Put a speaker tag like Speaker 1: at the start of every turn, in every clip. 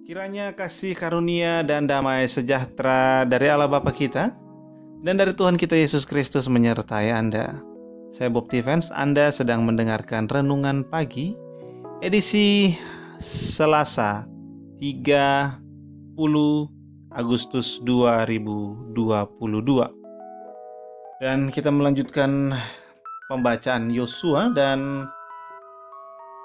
Speaker 1: Kiranya kasih karunia dan damai sejahtera dari Allah Bapa kita dan dari Tuhan kita Yesus Kristus menyertai Anda. Saya Bob Tivens, Anda sedang mendengarkan Renungan Pagi, edisi Selasa 30 Agustus 2022. Dan kita melanjutkan pembacaan Yosua, dan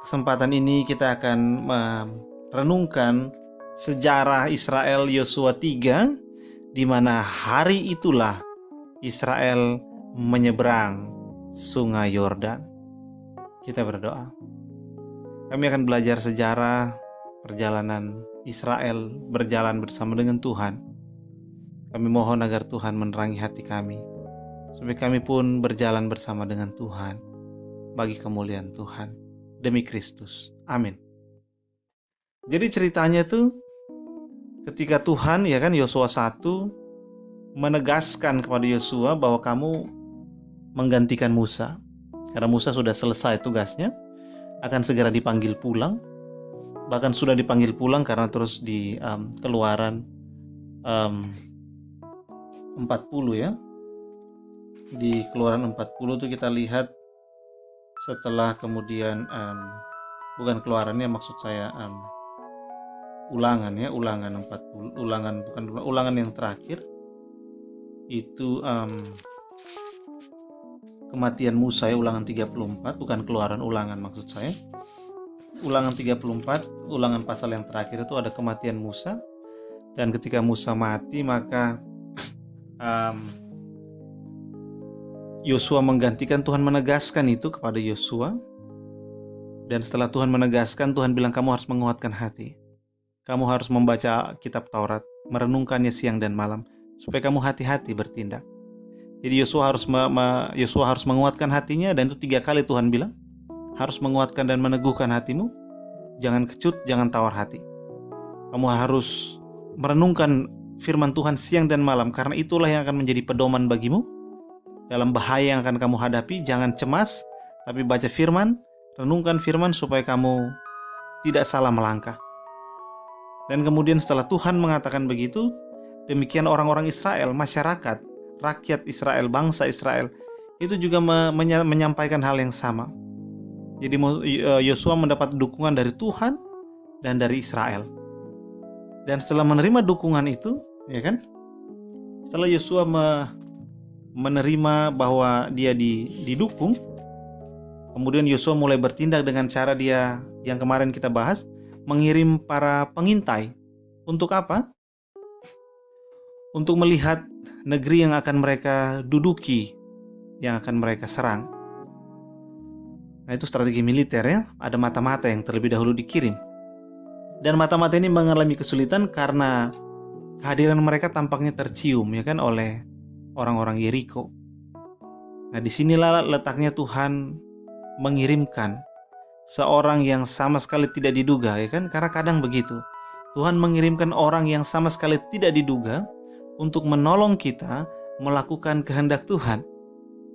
Speaker 1: kesempatan ini kita akan merenungkan sejarah Israel Yosua 3, di mana hari itulah Israel menyeberang Sungai Yordan. Kita berdoa. Kami akan belajar sejarah perjalanan Israel berjalan bersama dengan Tuhan. Kami mohon agar Tuhan menerangi hati kami, supaya kami pun berjalan bersama dengan Tuhan bagi kemuliaan Tuhan. Demi Kristus. Amin. Jadi ceritanya tuh ketika Tuhan, Yosua 1 menegaskan kepada Yosua bahwa kamu menggantikan Musa. Karena Musa sudah selesai tugasnya, akan segera dipanggil pulang. Bahkan sudah dipanggil pulang karena terus di Keluaran 40 ya. Di Keluaran 40 tuh kita lihat setelah kemudian bukan Keluarannya, maksud saya Ulangan 40, ulangan yang terakhir itu kematian Musa ya, Ulangan 34, bukan Keluaran, Ulangan maksud saya. Ulangan 34, ulangan pasal yang terakhir itu ada kematian Musa, dan ketika Musa mati maka Yosua menggantikan. Tuhan menegaskan itu kepada Yosua, dan setelah Tuhan menegaskan, Tuhan bilang kamu harus menguatkan hati. Kamu harus membaca kitab Taurat, merenungkannya siang dan malam, supaya kamu hati-hati bertindak. Jadi Yosua harus menguatkan hatinya, dan itu 3 kali Tuhan bilang, harus menguatkan dan meneguhkan hatimu, jangan kecut, jangan tawar hati. Kamu harus merenungkan firman Tuhan siang dan malam, karena itulah yang akan menjadi pedoman bagimu dalam bahaya yang akan kamu hadapi. Jangan cemas, tapi baca firman, renungkan firman supaya kamu tidak salah melangkah. Dan kemudian setelah Tuhan mengatakan begitu, demikian orang-orang Israel, masyarakat, rakyat Israel, bangsa Israel, itu juga menyampaikan hal yang sama. Jadi Yosua mendapat dukungan dari Tuhan dan dari Israel. Dan setelah menerima dukungan itu, setelah Yosua menerima bahwa dia didukung, kemudian Yosua mulai bertindak dengan cara dia yang kemarin kita bahas, mengirim para pengintai. Untuk apa? Untuk melihat negeri yang akan mereka duduki, yang akan mereka serang. Nah, itu strategi militer ya. Ada mata-mata yang terlebih dahulu dikirim. Dan mata-mata ini mengalami kesulitan karena kehadiran mereka tampaknya tercium oleh orang-orang Yeriko. Nah, disinilah letaknya Tuhan mengirimkan seorang yang sama sekali tidak diduga, karena kadang begitu. Tuhan mengirimkan orang yang sama sekali tidak diduga untuk menolong kita melakukan kehendak Tuhan,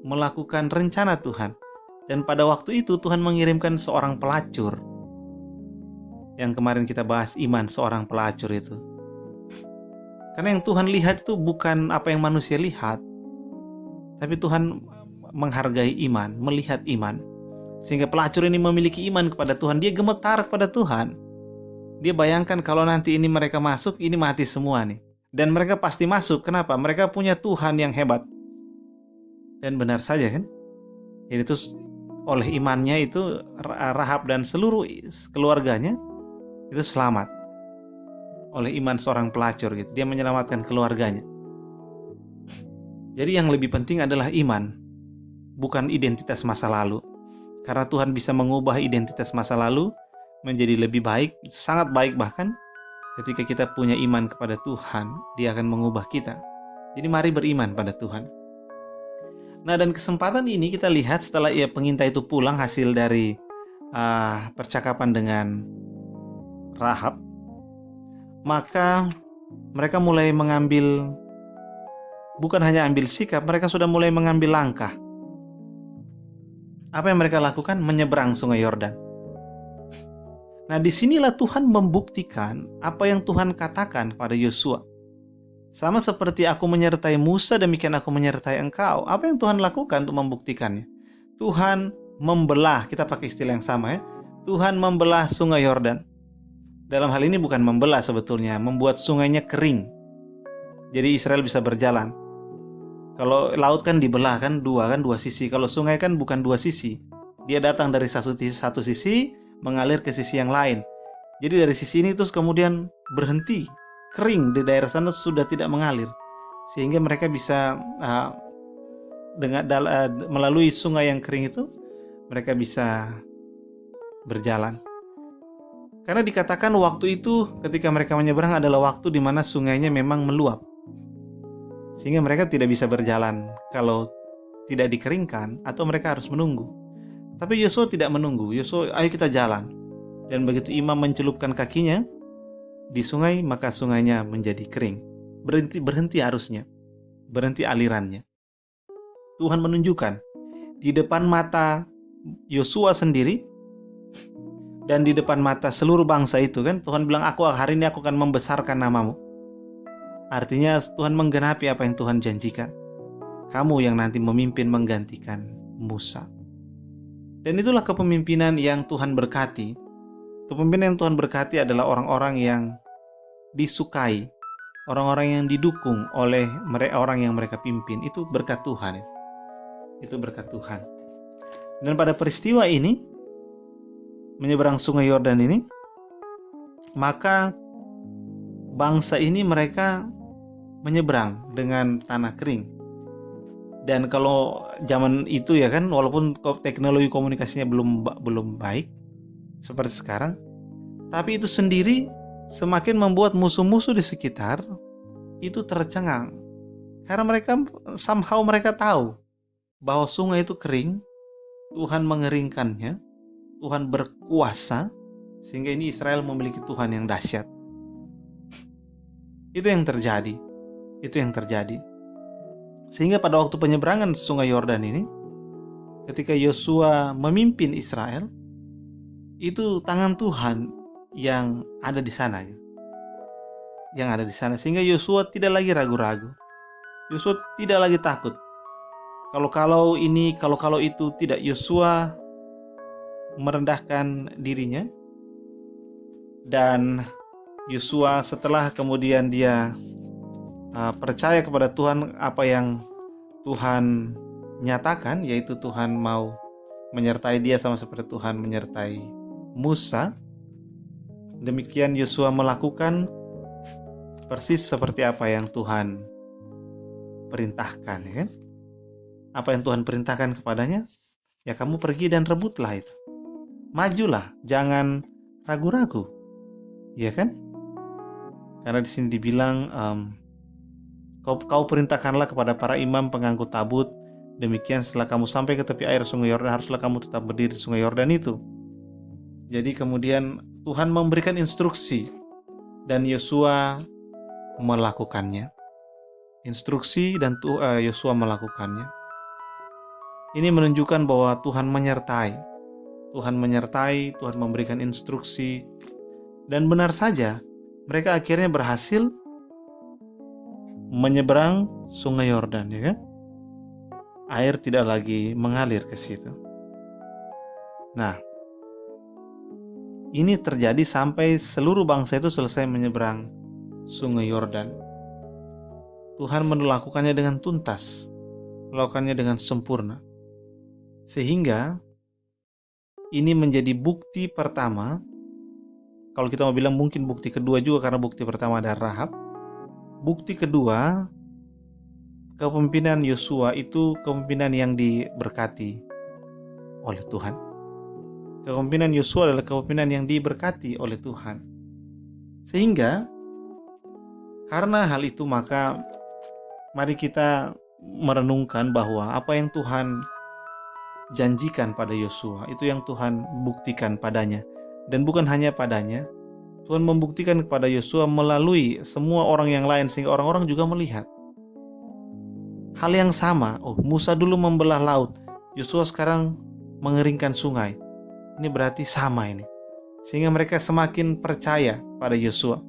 Speaker 1: melakukan rencana Tuhan. Dan pada waktu itu Tuhan mengirimkan seorang pelacur. Yang kemarin kita bahas, iman seorang pelacur itu. Karena yang Tuhan lihat itu bukan apa yang manusia lihat, tapi Tuhan menghargai iman, melihat iman. Sehingga pelacur ini memiliki iman kepada Tuhan. Dia gemetar kepada Tuhan. Dia bayangkan kalau nanti ini mereka masuk, ini mati semua nih. Dan mereka pasti masuk. Kenapa? Mereka punya Tuhan yang hebat. Dan benar saja kan? Jadi itu oleh imannya itu Rahab dan seluruh keluarganya itu selamat. Oleh iman seorang pelacur gitu. Dia menyelamatkan keluarganya. Jadi yang lebih penting adalah iman, bukan identitas masa lalu. Karena Tuhan bisa mengubah identitas masa lalu menjadi lebih baik, sangat baik bahkan. Ketika kita punya iman kepada Tuhan, Dia akan mengubah kita. Jadi mari beriman pada Tuhan. Nah, dan kesempatan ini kita lihat setelah pengintai itu pulang hasil dari percakapan dengan Rahab, maka mereka mulai mengambil, bukan hanya ambil sikap, mereka sudah mulai mengambil langkah. Apa yang mereka lakukan? Menyeberang Sungai Yordan. Nah, disinilah Tuhan membuktikan apa yang Tuhan katakan kepada Yosua. Sama seperti aku menyertai Musa, demikian aku menyertai engkau. Apa yang Tuhan lakukan untuk membuktikannya? Tuhan membelah, kita pakai istilah yang sama ya. Tuhan membelah sungai Yordan. Dalam hal ini bukan membelah sebetulnya, membuat sungainya kering. Jadi Israel bisa berjalan. Kalau laut kan dibelah kan dua sisi. Kalau sungai kan bukan dua sisi. Dia datang dari satu sisi, mengalir ke sisi yang lain. Jadi dari sisi ini terus kemudian berhenti, kering di daerah sana sudah tidak mengalir, sehingga mereka bisa melalui sungai yang kering itu mereka bisa berjalan. Karena dikatakan waktu itu ketika mereka menyeberang adalah waktu di mana sungainya memang meluap, sehingga mereka tidak bisa berjalan kalau tidak dikeringkan atau mereka harus menunggu. Tapi Yosua tidak menunggu. Yosua, ayo kita jalan. Dan begitu imam mencelupkan kakinya di sungai, maka sungainya menjadi kering. Berhenti arusnya. Berhenti alirannya. Tuhan menunjukkan di depan mata Yosua sendiri dan di depan mata seluruh bangsa itu kan, Tuhan bilang, hari ini aku akan membesarkan namamu. Artinya Tuhan menggenapi apa yang Tuhan janjikan. Kamu yang nanti memimpin menggantikan Musa. Dan itulah kepemimpinan yang Tuhan berkati. Kepemimpinan yang Tuhan berkati adalah orang-orang yang disukai, orang-orang yang didukung oleh orang yang mereka pimpin. Itu berkat Tuhan. Itu berkat Tuhan. Dan pada peristiwa ini, menyeberang sungai Yordan ini, maka bangsa ini mereka menyeberang dengan tanah kering. Dan kalau zaman itu ya kan, walaupun teknologi komunikasinya belum baik seperti sekarang, tapi itu sendiri semakin membuat musuh-musuh di sekitar itu tercengang. Karena mereka tahu bahwa sungai itu kering, Tuhan mengeringkannya, Tuhan berkuasa, sehingga ini Israel memiliki Tuhan yang dahsyat. Itu yang terjadi. Sehingga pada waktu penyeberangan sungai Yordan ini, ketika Yosua memimpin Israel, itu tangan Tuhan yang ada di sana. Sehingga Yosua tidak lagi ragu-ragu. Yosua tidak lagi takut. Kalau ini, kalau itu, tidak. Yosua merendahkan dirinya. Dan Yosua setelah kemudian dia percaya kepada Tuhan apa yang Tuhan nyatakan, yaitu Tuhan mau menyertai dia sama seperti Tuhan menyertai Musa. Demikian Yosua melakukan persis seperti apa yang Tuhan perintahkan, ya kan? Apa yang Tuhan perintahkan kepadanya, ya kamu pergi dan rebutlah itu. Majulah, jangan ragu-ragu. Ya kan? Karena di sini dibilang kau perintahkanlah kepada para imam pengangkut tabut, demikian setelah kamu sampai ke tepi air sungai Yordan, haruslah kamu tetap berdiri di sungai Yordan itu. Jadi kemudian Tuhan memberikan instruksi dan Yosua melakukannya. Instruksi dan Yosua melakukannya. Ini menunjukkan bahwa Tuhan menyertai. Tuhan memberikan instruksi. Dan benar saja, mereka akhirnya berhasil menyeberang sungai Yordan, ya kan? Air tidak lagi mengalir ke situ. Nah, ini terjadi sampai seluruh bangsa itu selesai menyeberang sungai Yordan. Tuhan melakukannya dengan tuntas, melakukannya dengan sempurna. Sehingga ini menjadi bukti pertama. Kalau kita mau bilang mungkin bukti kedua juga, karena bukti pertama ada Rahab. Bukti kedua, kepemimpinan Yosua itu kepemimpinan yang diberkati oleh Tuhan. Kepemimpinan Yosua adalah kepemimpinan yang diberkati oleh Tuhan. Sehingga karena hal itu, maka mari kita merenungkan bahwa apa yang Tuhan janjikan pada Yosua, itu yang Tuhan buktikan padanya. Dan bukan hanya padanya, Tuhan membuktikan kepada Yosua melalui semua orang yang lain, sehingga orang-orang juga melihat hal yang sama. Oh, Musa dulu membelah laut, Yosua sekarang mengeringkan sungai. Ini berarti sama ini. sehingga mereka semakin percaya pada Yosua.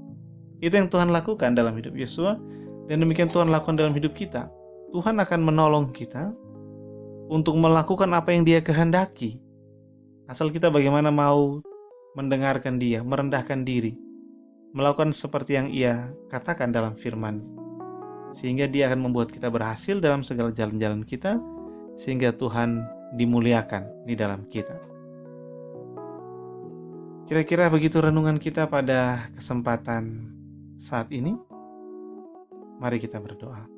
Speaker 1: Itu yang Tuhan lakukan dalam hidup Yosua, dan demikian Tuhan lakukan dalam hidup kita. Tuhan akan menolong kita untuk melakukan apa yang Dia kehendaki. Asal kita bagaimana mau mendengarkan Dia, merendahkan diri, melakukan seperti yang Ia katakan dalam firman, sehingga Dia akan membuat kita berhasil dalam segala jalan-jalan kita, sehingga Tuhan dimuliakan di dalam kita. Kira-kira begitu renungan kita pada kesempatan saat ini. Mari kita berdoa.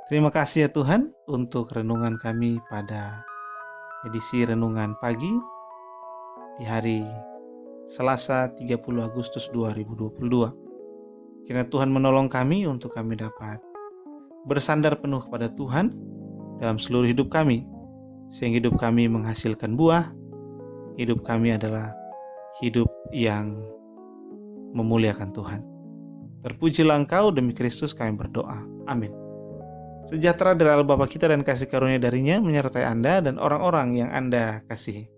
Speaker 1: Terima kasih ya Tuhan untuk renungan kami pada edisi renungan pagi di hari Selasa 30 Agustus 2022. Kiranya Tuhan menolong kami untuk kami dapat bersandar penuh kepada Tuhan dalam seluruh hidup kami, sehingga hidup kami menghasilkan buah. Hidup kami adalah hidup yang memuliakan Tuhan. Terpujilah Engkau, demi Kristus kami berdoa. Amin. Sejahtera dari Allah Bapa kita dan kasih karunia darinya menyertai Anda dan orang-orang yang Anda kasihi.